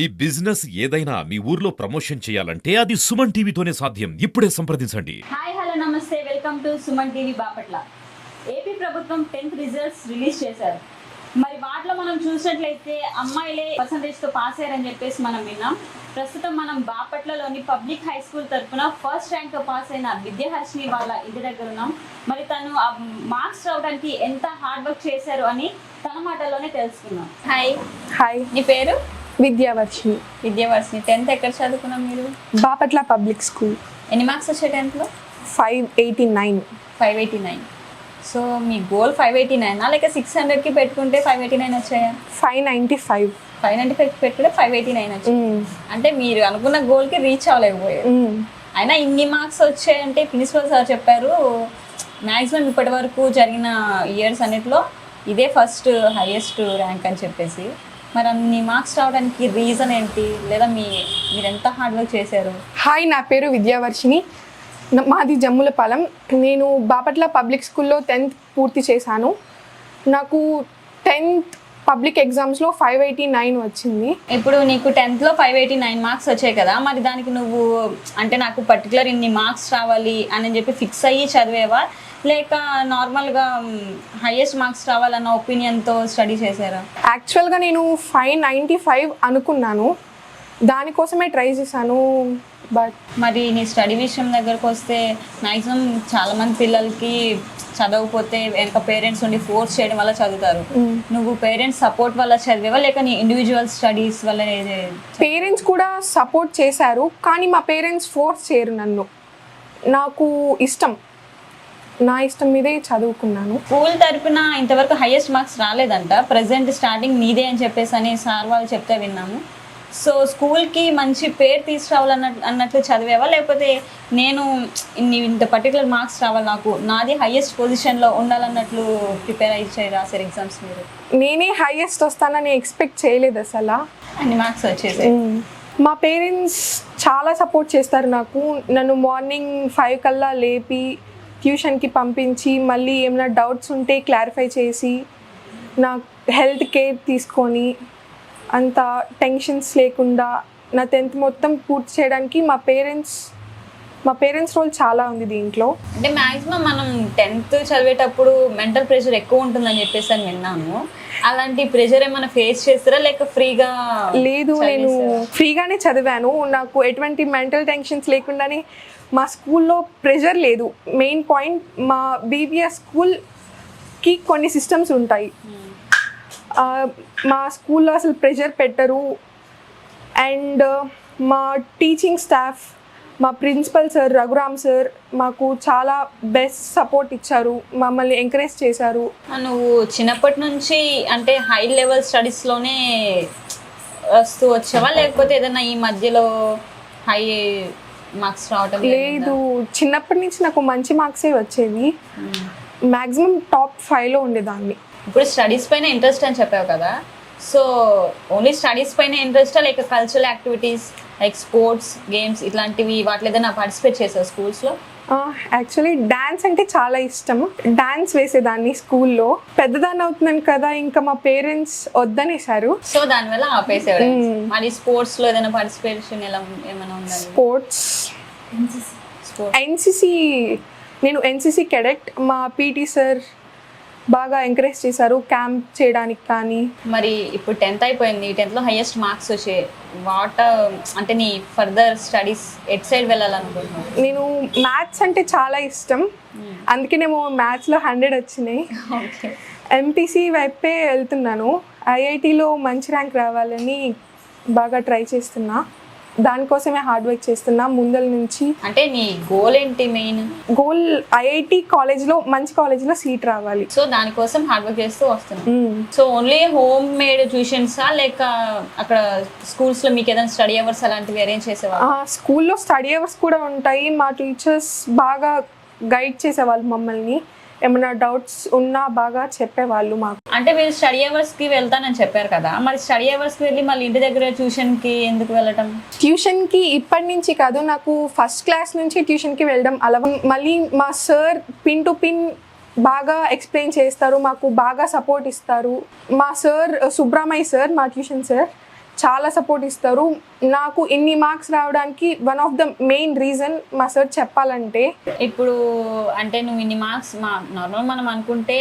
ఈ బిజినెస్ ఏదైనా మీ ఊర్లో ప్రమోషన్ చేయాలంటే అది సుమన్ టీవీతోనే సాధ్యం. ఇప్పుడే సంప్రదించండి. హాయ్ హలో నమస్తే, welcome to Suman TV Bapatla. AP ప్రభుత్వం 10th రిజల్ట్స్ రిలీజ్ చేశారు. మరి వాటిలో మనం చూసినట్లయితే అమ్మాయిలే పర్సంటేజ్తో పాస్ అయ్యారని చెప్పేసి మనం విన్నాం. ప్రస్తుతం మనం బాపట్లలోని పబ్లిక్ హై స్కూల్ తరఫున ఫస్ట్ ర్యాంక్తో పాస్ అయిన విద్యాహర్షిని వాళ్ళ ఇంటి దగ్గర ఉన్నాం. మరి తను ఆ మార్క్స్ రావడానికి ఎంత హార్డ్ వర్క్ చేశారు అని తన మాటల్లోనే తెలుసుకున్నాం. హాయ్ హాయ్, నీ పేరు? విద్యావర్షిని. విద్యావర్షిని. 10th ఎక్కడ చదువుకున్నాం మీరు? Bapatla public school. ఎన్ని మార్క్స్ వచ్చాయి 10thలో? 589. 589. సో మీ గోల్ 589 లేక 600కి పెట్టుకుంటే 589 వచ్చాయా? 595. 595 పెట్టుకుంటే 589 వచ్చాయి. అంటే మీరు అనుకున్న గోల్కి రీచ్ అవ్వలేకపోయారు. అయినా ఇన్ని మార్క్స్ వచ్చాయంటే ప్రిన్సిపల్ సార్ చెప్పారు, మ్యాక్సిమం ఇప్పటి వరకు జరిగిన ఇయర్స్ అన్నిటిలో ఇదే ఫస్ట్ హైయెస్ట్ ర్యాంక్ అని చెప్పేసి. మరి అన్ని మార్క్స్ రావడానికి రీజన్ ఏంటి, లేదా మీరు ఎంత హార్డ్ వర్క్ చేశారు? హాయ్, నా పేరు విద్యావర్షిని. మాది జమ్ములపాలెం. నేను బాపట్ల పబ్లిక్ స్కూల్లో 10th పూర్తి చేశాను. నాకు 10th పబ్లిక్ ఎగ్జామ్స్లో 589 వచ్చింది. ఇప్పుడు నీకు 10thలో 589 మార్క్స్ వచ్చాయి కదా, మరి దానికి నువ్వు అంటే నాకు పర్టికులర్ ఇన్ని మార్క్స్ రావాలి అని చెప్పి ఫిక్స్ అయ్యి చదివేవా, లేక నార్మల్గా హైయెస్ట్ మార్క్స్ రావాలన్న ఒపీనియన్తో స్టడీ చేశారా? యాక్చువల్గా నేను 595 అనుకున్నాను, దానికోసమే ట్రై చేశాను. బట్ మరి నీ స్టడీ విషయం దగ్గరకు వస్తే మ్యాక్సిమం చాలామంది పిల్లలకి చదవకపోతే వెనక పేరెంట్స్ ఉండి ఫోర్స్ చేయడం వల్ల చదువుతారు. నువ్వు పేరెంట్స్ సపోర్ట్ వల్ల చదివేవా, లేక నీ ఇండివిజువల్ స్టడీస్ వల్ల? పేరెంట్స్ కూడా సపోర్ట్ చేశారు, కానీ మా పేరెంట్స్ ఫోర్స్ చేయరు నన్ను. నాకు ఇష్టం, నా ఇష్టం మీదే చదువుకున్నాను. స్కూల్ తరపున ఇంతవరకు హైయెస్ట్ మార్క్స్ రాలేదంట, ప్రజెంట్ స్టార్టింగ్ నీదే అని చెప్పేసి అని సార్ వాళ్ళు చెప్తే విన్నాము. సో స్కూల్కి మంచి పేరు తీసుకురావాలన్నట్లు చదివేవా, లేకపోతే నేను ఇంత పర్టికులర్ మార్క్స్ రావాలి, నాకు నాది హైయెస్ట్ పొజిషన్లో ఉండాలన్నట్లు ప్రిపేర్ అయ్యి రాశారు ఎగ్జామ్స్ మీరు? నేనే హైయెస్ట్ వస్తానని ఎక్స్పెక్ట్ చేయలేదు అసలు. అన్ని మార్క్స్ వచ్చేసాయి. మా పేరెంట్స్ చాలా సపోర్ట్ చేస్తారు నాకు. నన్ను మార్నింగ్ 5 కల్లా లేపి ట్యూషన్కి పంపించి, మళ్ళీ ఏమైనా డౌట్స్ ఉంటే క్లారిఫై చేసి, నా హెల్త్ కేర్ తీసుకొని, అంత టెన్షన్స్ లేకుండా నా 10th మొత్తం పూర్తి చేయడానికి మా పేరెంట్స్ రోల్ చాలా ఉంది దీంట్లో. అంటే మ్యాక్సిమం మనం 10th చదివేటప్పుడు మెంటల్ ప్రెషర్ ఎక్కువ ఉంటుందని చెప్పేసి అని విన్నాను. అలాంటి ప్రెషర్ ఏమైనా ఫేస్ చేస్తారా, లేక ఫ్రీగా? లేదు, నేను ఫ్రీగానే చదివాను. నాకు ఎటువంటి మెంటల్ టెన్షన్స్ లేకుండానే. మా స్కూల్లో ప్రెషర్ లేదు. మెయిన్ పాయింట్, మా బీబీఎస్ స్కూల్కి కొన్ని సిస్టమ్స్ ఉంటాయి. మా స్కూల్లో అసలు ప్రెషర్ పెట్టరు. అండ్ మా టీచింగ్ స్టాఫ్, మా ప్రిన్సిపల్ సార్ రఘురామ్ సార్ మాకు చాలా బెస్ట్ సపోర్ట్ ఇచ్చారు, మమ్మల్ని ఎంకరేజ్ చేశారు. నువ్వు చిన్నప్పటి నుంచి అంటే హై లెవెల్ స్టడీస్లోనే వస్తూ వచ్చావా, లేకపోతే ఏదైనా ఈ మధ్యలో హై మార్క్స్ రావటం? లేదు, చిన్నప్పటి నుంచి నాకు మంచి మార్క్సే వచ్చేవి. మ్యాక్సిమం టాప్ 5లో ఉండేదాన్ని. ఇప్పుడు స్టడీస్ పైన ఇంట్రెస్ట్ అని చెప్పావు కదా, సో ఓన్లీ స్టడీస్ పైన ఇంట్రెస్టా, లేక cultural activities like sports, games ఇట్లాంటివి వాటిలో ఏదైనా పార్టిసిపేట్ చేసావు స్కూల్స్లో? యాక్చువల్లీ డ్యాన్స్ అంటే చాలా ఇష్టం. డ్యాన్స్ వేసేదాన్ని స్కూల్లో. పెద్దదాన్ని అవుతున్నాను కదా, ఇంకా మా పేరెంట్స్ వద్దనేసారు, సో దానివల్ల ఆపేసాడు. మరి స్పోర్ట్స్లో ఏదైనా పార్టిసిపేషన్ ఏమైనా ఉందా? స్పోర్ట్స్ ఎన్సిసి, నేను ఎన్సిసి కెడెట్. మా పీటీ సార్ బాగా ఎంకరేజ్ చేశారు క్యాంప్ చేయడానికి. కానీ మరి ఇప్పుడు 10th అయిపోయింది, 10thలో హైయెస్ట్ మార్క్స్ వచ్చాయి. అంటే నీ ఫర్దర్ స్టడీస్ ఎట్ సైడ్ వెళ్ళాలనుకుంటున్నాను? నేను మ్యాథ్స్ అంటే చాలా ఇష్టం, అందుకేనేమో మ్యాథ్స్లో 100 వచ్చినాయి. ఎంపీసీ వైపే వెళ్తున్నాను. ఐఐటీలో మంచి ర్యాంక్ రావాలని బాగా ట్రై చేస్తున్నా. దానికోసమే హార్డ్ వర్క్ చేస్తున్నా ముందల నుంచి. అంటే నీ గోల్ ఏంటి? మెయిన్ గోల్ ఐఐటి కాలేజ్లో, మంచి కాలేజ్లో సీట్ రావాలి. సో దానికోసం హార్డ్ వర్క్ చేస్తూ వస్తున్నాను. సో ఓన్లీ హోమ్ మేడ్ ట్యూషన్సా, లేక అక్కడ స్కూల్స్లో మీకు ఏదైనా స్టడీ అవర్స్ అలాంటివి అరేంజ్ చేసేవాళ్ళు? స్కూల్లో స్టడీ అవర్స్ కూడా ఉంటాయి. మా టీచర్స్ బాగా గైడ్ చేసేవాళ్ళు మమ్మల్ని. ఏమైనా డౌట్స్ ఉన్నా బాగా చెప్పేవాళ్ళు మాకు. అంటే మీరు స్టడీ అవర్స్కి వెళ్తానని చెప్పారు కదా, మరి స్టడీ అవర్స్కి వెళ్ళి మళ్ళీ ఇంటి దగ్గర ట్యూషన్కి ఎందుకు వెళ్ళటం? ట్యూషన్కి ఇప్పటి నుంచి కాదు, నాకు ఫస్ట్ క్లాస్ నుంచి ట్యూషన్కి వెళ్ళడం అలవా. మళ్ళీ మా సార్ పిన్ టు పిన్ బాగా ఎక్స్ప్లెయిన్ చేస్తారు, మాకు బాగా సపోర్ట్ ఇస్తారు. మా సార్ సుబ్రహ్మణ్య సార్, మా ట్యూషన్ సార్, చాలా సపోర్ట్ ఇస్తారు. నాకు ఇన్ని మార్క్స్ రావడానికి one of the main reason మా సార్ చెప్పాలంటే. ఇప్పుడు అంటే నువ్వు ఇన్ని మార్క్స్ నార్మల్ మనం అనుకుంటే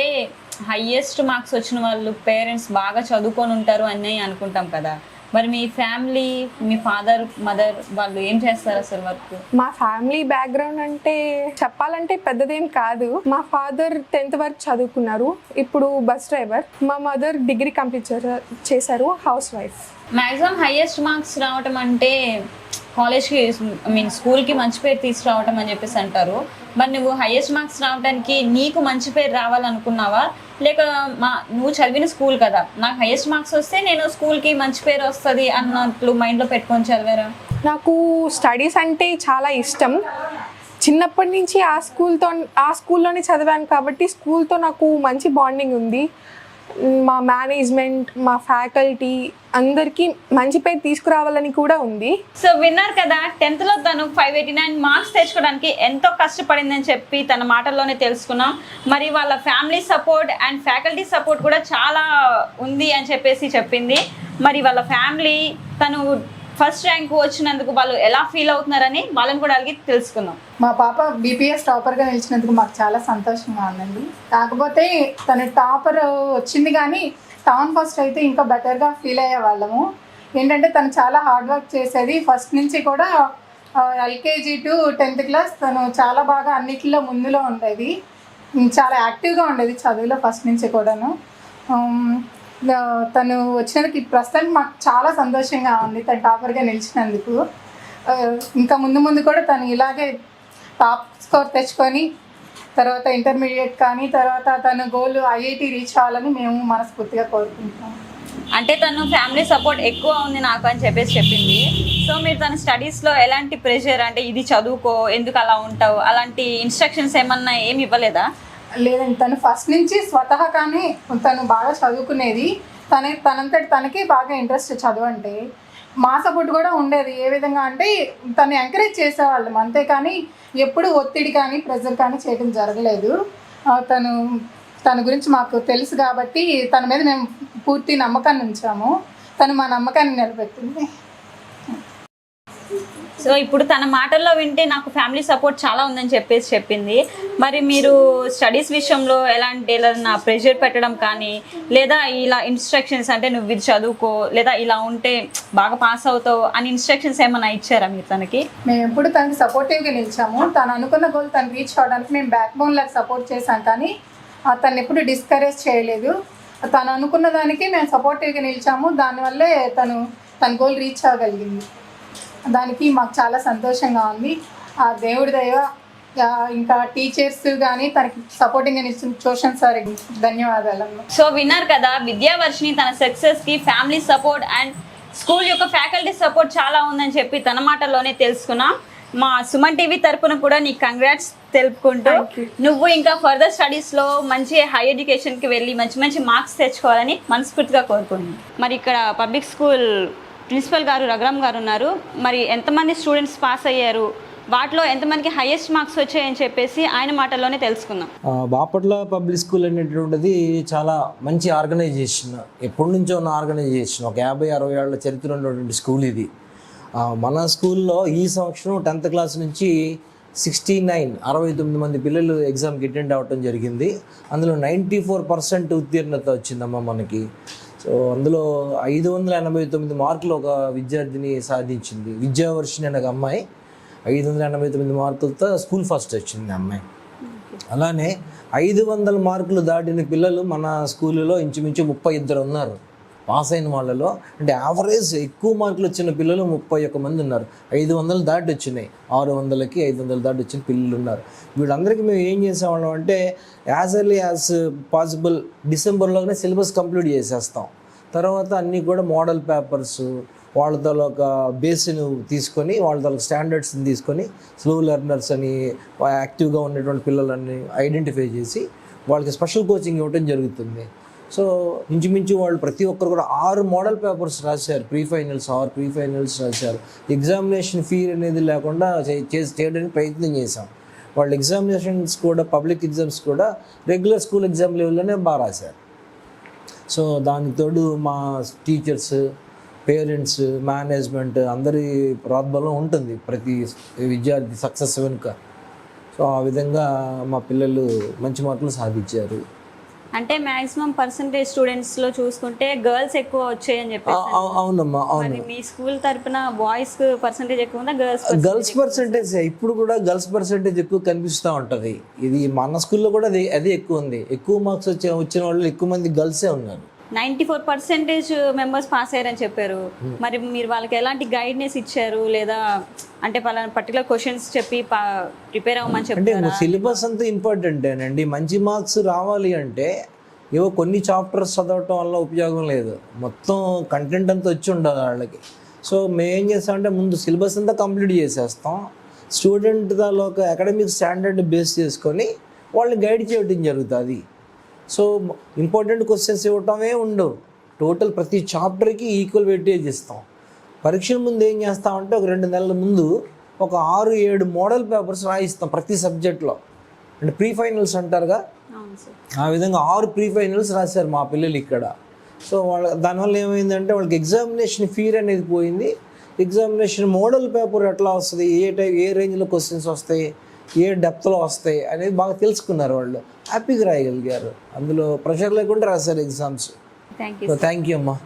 హైయెస్ట్ మార్క్స్ వచ్చిన వాళ్ళు పేరెంట్స్ బాగా చదువుకొని ఉంటారు అని అనుకుంటాం కదా. మరి మీ ఫ్యామిలీ, మీ ఫాదర్ మదర్ వాళ్ళు ఏం చేస్తారు అసలు వర్క్? మా ఫ్యామిలీ బ్యాక్గ్రౌండ్ అంటే చెప్పాలంటే పెద్దదేం కాదు. మా ఫాదర్ 10th వరకు చదువుకున్నారు, ఇప్పుడు బస్ డ్రైవర్. మా మదర్ డిగ్రీ కంప్లీట్ చేశారు, house wife. Maximum highest marks రావటం అంటే కాలేజ్కి స్కూల్కి మంచి పేరు తీసుకురావటం అని చెప్పేసి అంటారు. మరి నువ్వు హైయెస్ట్ మార్క్స్ రావడానికి నీకు మంచి పేరు రావాలనుకున్నావా, లేక నువ్వు చదివిన స్కూల్ కదా, నాకు హైయెస్ట్ మార్క్స్ వస్తే నేను స్కూల్కి మంచి పేరు వస్తుంది అన్నట్లు మైండ్లో పెట్టుకొని చదివారా? నాకు స్టడీస్ అంటే చాలా ఇష్టం. చిన్నప్పటి నుంచి ఆ స్కూల్లోనే చదివాను కాబట్టి స్కూల్తో నాకు మంచి బాండింగ్ ఉంది. మా మేనేజ్మెంట్, మా ఫ్యాకల్టీ అందరికీ మంచి పేరు తీసుకురావాలని కూడా ఉంది. సో విన్నారు కదా, 10th లో తను 589 మార్క్స్ తెచ్చుకోవడానికి ఎంతో కష్టపడిందని చెప్పి తన మాటల్లోనే తెలుసుకున్నాం. మరి వాళ్ళ family support and faculty support కూడా చాలా ఉంది అని చెప్పేసి చెప్పింది. మరి వాళ్ళ ఫ్యామిలీ తను ఫస్ట్ ర్యాంక్ వచ్చినందుకు వాళ్ళు ఎలా ఫీల్ అవుతున్నారని వాళ్ళని కూడా అడిగి తెలుసుకుందాం. మా పాప బీపీఎస్ టాపర్గా నిలిచినందుకు మాకు చాలా సంతోషంగా ఉందండి. కాకపోతే తను టాపర్ వచ్చింది కానీ టౌన్ ఫస్ట్ అయితే ఇంకా బెటర్గా ఫీల్ అయ్యే వాళ్ళము. ఏంటంటే తను చాలా హార్డ్ వర్క్ చేసేది. ఫస్ట్ నుంచి కూడా LKG to 10th క్లాస్ తను చాలా బాగా అన్నిటిలో ముందులో ఉండేది. చాలా యాక్టివ్గా ఉండేది చదువులో ఫస్ట్ నుంచి కూడాను. తను వచ్చినందుకు ప్రస్తుతానికి మాకు చాలా సంతోషంగా ఉంది తను టాపర్గా నిలిచినందుకు. ఇంకా ముందు కూడా తను ఇలాగే టాప్ స్కోర్ తెచ్చుకొని తర్వాత ఇంటర్మీడియట్ కానీ తర్వాత తన గోల్ IIT రీచ్ అవ్వాలని మేము మనస్ఫూర్తిగా కోరుకుంటున్నాం. అంటే తను ఫ్యామిలీ సపోర్ట్ ఎక్కువ ఉంది నాకు అని చెప్పేసి చెప్పింది. సో మీరు తన స్టడీస్లో ఎలాంటి ప్రెషర్, అంటే ఇది చదువుకో, ఎందుకు అలా ఉంటావు, అలాంటి ఇన్స్ట్రక్షన్స్ ఏమన్నా ఏమి ఇవ్వలేదా? లేదండి, తను ఫస్ట్ నుంచి స్వతహాగానే తను బాగా చదువుకునేది. తనంతటి తనకి బాగా ఇంట్రెస్ట్ చదువు అంటే. మా సపోర్ట్ కూడా ఉండేది. ఏ విధంగా అంటే తను ఎంకరేజ్ చేసేవాళ్ళం, అంతేకాని ఎప్పుడు ఒత్తిడి కానీ ప్రెజర్ కానీ చేయడం జరగలేదు. తన గురించి మాకు తెలుసు కాబట్టి తన మీద మేము పూర్తి నమ్మకాన్ని ఉంచాము. తను మా నమ్మకాన్ని నిలబెట్టింది. సో ఇప్పుడు తన మాటల్లో వింటే నాకు ఫ్యామిలీ సపోర్ట్ చాలా ఉందని చెప్పేసి చెప్పింది. మరి మీరు స్టడీస్ విషయంలో ఎలాంటి ఏదైనా ప్రెషర్ పెట్టడం కానీ, లేదా ఇలా ఇన్స్ట్రక్షన్స్ అంటే నువ్వు ఇది చదువుకో, లేదా ఇలా ఉంటే బాగా పాస్ అవుతావు అని ఇన్స్ట్రక్షన్స్ ఏమైనా ఇచ్చారా మీరు తనకి? మేము ఎప్పుడు తనకి సపోర్టివ్గా నిలిచాము. తను అనుకున్న గోల్ తను రీచ్ అవ్వడానికి మేము బ్యాక్ బోన్ లాగా సపోర్ట్ చేశాం, కానీ తను ఎప్పుడు డిస్కరేజ్ చేయలేదు. తను అనుకున్న దానికి మేము సపోర్టివ్గా నిలిచాము. దానివల్లే తన గోల్ రీచ్ అవ్వగలిగింది. దానికి మాకు చాలా సంతోషంగా ఉంది. ఆ దేవుడి దయ, ఇంకా టీచర్స్ కానీ తనకి సపోర్టింగ్ ఇచ్చిన ట్యూషన్ సార్ ధన్యవాదాలు. సో విన్నారు కదా, విద్యావర్షిని తన సక్సెస్కి ఫ్యామిలీ సపోర్ట్ అండ్ స్కూల్ యొక్క ఫ్యాకల్టీ సపోర్ట్ చాలా ఉందని చెప్పి తన మాటల్లోనే తెలుసుకున్నాం. మా సుమన్ టీవీ తరపున కూడా నీకు కంగ్రాట్స్ తెలుపుకుంటూ, నువ్వు ఇంకా ఫర్దర్ స్టడీస్లో మంచి హై ఎడ్యుకేషన్కి వెళ్ళి మంచి మంచి మార్క్స్ తెచ్చుకోవాలని మనస్ఫూర్తిగా కోరుకుంటున్నాను. మరి ఇక్కడ పబ్లిక్ స్కూల్ ప్రిన్సిపల్ గారు రఘురామ్ గారు ఉన్నారు. మరి ఎంతమంది స్టూడెంట్స్ పాస్ అయ్యారు, వాటిలో ఎంతమందికి హైయెస్ట్ మార్క్స్ వచ్చాయని చెప్పేసి ఆయన మాటల్లోనే తెలుసుకుందాం. బాపట్ల పబ్లిక్ స్కూల్ అనేటువంటిది చాలా మంచి ఆర్గనైజేషన్, ఎప్పటి నుంచో ఉన్న ఆర్గనైజేషన్. ఒక 50-60 ఏళ్ల చరిత్ర ఉన్నటువంటి స్కూల్ ఇది. మన స్కూల్లో ఈ సంవత్సరం 10th క్లాస్ నుంచి 69 మంది పిల్లలు ఎగ్జామ్కి అటెండ్ అవ్వటం జరిగింది. అందులో 94% ఉత్తీర్ణత వచ్చిందమ్మా మనకి. సో అందులో 589 మార్కులు ఒక విద్యార్థిని సాధించింది. విద్యావర్షిని అనే ఒక అమ్మాయి 589 మార్కులతో స్కూల్ ఫస్ట్ వచ్చింది అమ్మాయి. అలానే 500 మార్కులు దాటిన పిల్లలు మన స్కూల్లో ఇంచుమించు 32 ఉన్నారు పాస్ అయిన వాళ్ళలో. అంటే యావరేజ్ ఎక్కువ మార్కులు వచ్చిన పిల్లలు 31 మంది ఉన్నారు. 500 దాటి వచ్చినాయి, 600కి 500 దాటి వచ్చిన పిల్లలు ఉన్నారు. వీళ్ళందరికీ మేము ఏం చేసేవాళ్ళం అంటే యాజ్ ఎర్లీ యాజ్ పాసిబుల్ డిసెంబర్లోనే సిలబస్ కంప్లీట్ చేసేస్తాం. తర్వాత అన్నీ కూడా మోడల్ పేపర్స్, వాళ్ళతో ఒక బేస్ని తీసుకొని, వాళ్ళతో స్టాండర్డ్స్ని తీసుకొని స్లో లెర్నర్స్ అని యాక్టివ్గా ఉన్నటువంటి పిల్లలని ఐడెంటిఫై చేసి వాళ్ళకి స్పెషల్ కోచింగ్ ఇవ్వడం జరుగుతుంది. సో ఇంచుమించు వాళ్ళు ప్రతి ఒక్కరు కూడా 6 మోడల్ పేపర్స్ రాశారు. ప్రీ ఫైనల్స్ రాశారు. ఎగ్జామినేషన్ ఫీ అనేది లేకుండా చేయడానికి ప్రయత్నం చేశాం. వాళ్ళ ఎగ్జామినేషన్స్ కూడా, పబ్లిక్ ఎగ్జామ్స్ కూడా రెగ్యులర్ స్కూల్ ఎగ్జామ్ లెవెల్లోనే బాగా రాశారు. సో దానికి తోడు మా టీచర్స్, పేరెంట్స్, మేనేజ్మెంట్ అందరి ప్రోద్బలం ఉంటుంది ప్రతి విద్యార్థి సక్సెస్ వెనుక. సో ఆ విధంగా మా పిల్లలు మంచి మార్కులు సాధించారు. అంటే మాక్సిమం పర్సంటేజ్ స్టూడెంట్స్ లో చూసుకుంటే గర్ల్స్ ఎక్కువ వచ్చాయని చెప్పేసి అవునమ్మా, అవును. మరి మీ స్కూల్ తరపున బాయ్స్ పర్సంటేజ్ ఎక్కువ ఉందా గర్ల్స్ పర్సంటేజ్ ఇప్పుడు కూడా గర్ల్స్ పర్సంటేజ్ ఎక్కువ కనిపిస్తూ ఉంటుంది. ఇది మన స్కూల్లో కూడా అదే ఎక్కువ ఉంది. ఎక్కువ మార్క్స్ వచ్చిన వాళ్ళు ఎక్కువ మంది గర్ల్సే ఉన్నారు. 94% మెంబర్స్ పాస్ అయ్యారని చెప్పారు. మరి మీరు వాళ్ళకి ఎలాంటి గైడెన్స్ ఇచ్చారు, లేదా అంటే పర్టికులర్ క్వశ్చన్స్ చెప్పి ప్రిపేర్ అవ్వమని అంటే చెప్పారు? సిలబస్ అంతా ఇంపార్టెంటేనండి. మంచి మార్క్స్ రావాలి అంటే ఏవో కొన్ని చాప్టర్స్ చదవటం వల్ల ఉపయోగం లేదు, మొత్తం కంటెంట్ అంతా వచ్చి ఉండాలి వాళ్ళకి. సో మేము ఏం చేస్తామంటే ముందు సిలబస్ అంతా కంప్లీట్ చేసేస్తాం. స్టూడెంట్ దానిలోకి అకాడమిక్ స్టాండర్డ్ బేస్ చేసుకొని వాళ్ళని గైడ్ చేయడం జరుగుతుంది. సో ఇంపార్టెంట్ క్వశ్చన్స్ ఇవ్వటమే ఉండవు. టోటల్ ప్రతి చాప్టర్కి ఈక్వల్ వెయిటేజ్ ఇస్తాం. పరీక్షల ముందు ఏం చేస్తామంటే ఒక 2 నెలల ముందు ఒక 6-7 మోడల్ పేపర్స్ రాయిస్తాం ప్రతి సబ్జెక్ట్లో. అంటే ప్రీ ఫైనల్స్ అంటారుగా, ఆ విధంగా 6 ప్రీ ఫైనల్స్ రాశారు మా పిల్లలు ఇక్కడ. సో దానివల్ల ఏమైందంటే వాళ్ళకి ఎగ్జామినేషన్ ఫీర్ అనేది పోయింది. ఎగ్జామినేషన్ మోడల్ పేపర్ ఎట్లా వస్తుంది, ఏ రేంజ్లో క్వశ్చన్స్ వస్తాయి, ఏ డెప్త్లో వస్తాయి అనేది బాగా తెలుసుకున్నారు. వాళ్ళు హ్యాపీగా రాయగలిగారు. అందులో ప్రెషర్ లేకుండా రాశారు ఎగ్జామ్స్. థ్యాంక్ యూ అమ్మా.